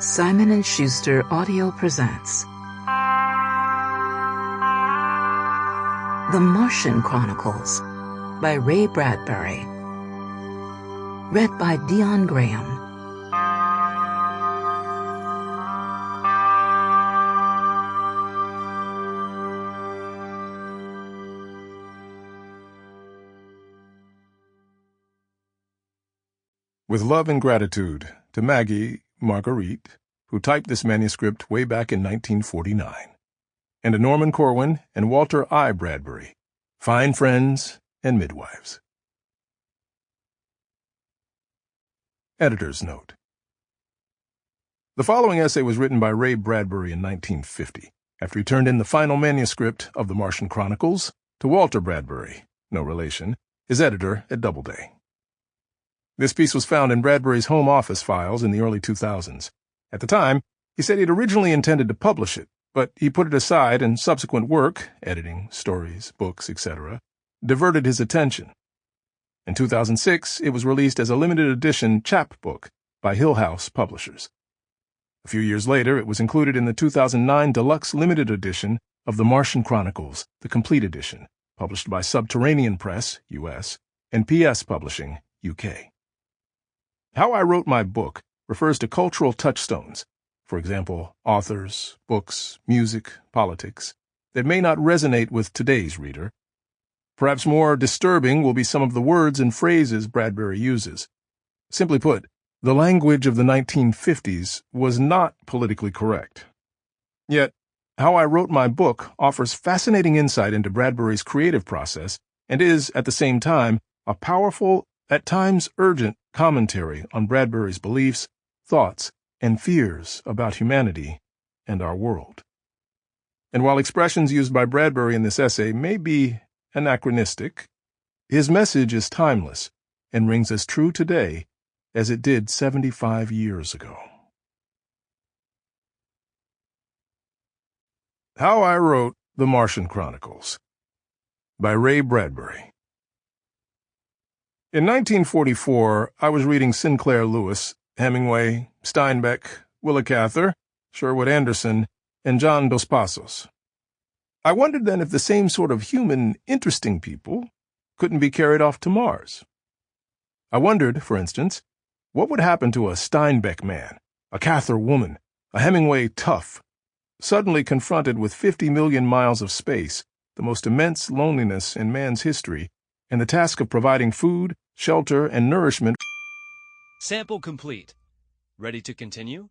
Simon & Schuster Audio presents The Martian Chronicles by Ray Bradbury. Read by Dion Graham. With love and gratitude to Maggie Marguerite, who typed this manuscript way back in 1949, and to Norman Corwin and Walter I. Bradbury, fine friends and midwives. Editor's note. The following essay was written by Ray Bradbury in 1950, after he turned in the final manuscript of The Martian Chronicles to Walter Bradbury, no relation, his editor at Doubleday. This piece was found in Bradbury's home office files in the early 2000s. At the time, he said he had originally intended to publish it, but he put it aside and subsequent work, editing, stories, books, etc., diverted his attention. In 2006, it was released as a limited edition chapbook by Hill House Publishers. A few years later, it was included in the 2009 deluxe limited edition of The Martian Chronicles, the complete edition, published by Subterranean Press, U.S., and PS Publishing, UK. How I Wrote My Book refers to cultural touchstones, for example, authors, books, music, politics, that may not resonate with today's reader. Perhaps more disturbing will be some of the words and phrases Bradbury uses. Simply put, the language of the 1950s was not politically correct. Yet, How I Wrote My Book offers fascinating insight into Bradbury's creative process and is, at the same time, a powerful, at times urgent, commentary on Bradbury's beliefs, thoughts, and fears about humanity and our world. And while expressions used by Bradbury in this essay may be anachronistic, his message is timeless and rings as true today as it did 75 years ago. How I Wrote The Martian Chronicles by Ray Bradbury. In 1944, I was reading Sinclair Lewis, Hemingway, Steinbeck, Willa Cather, Sherwood Anderson, and John Dos Passos. I wondered then if the same sort of human, interesting people couldn't be carried off to Mars. I wondered, for instance, what would happen to a Steinbeck man, a Cather woman, a Hemingway tough, suddenly confronted with 50 million miles of space, the most immense loneliness in man's history, and the task of providing food, shelter, and nourishment. Sample complete. Ready to continue?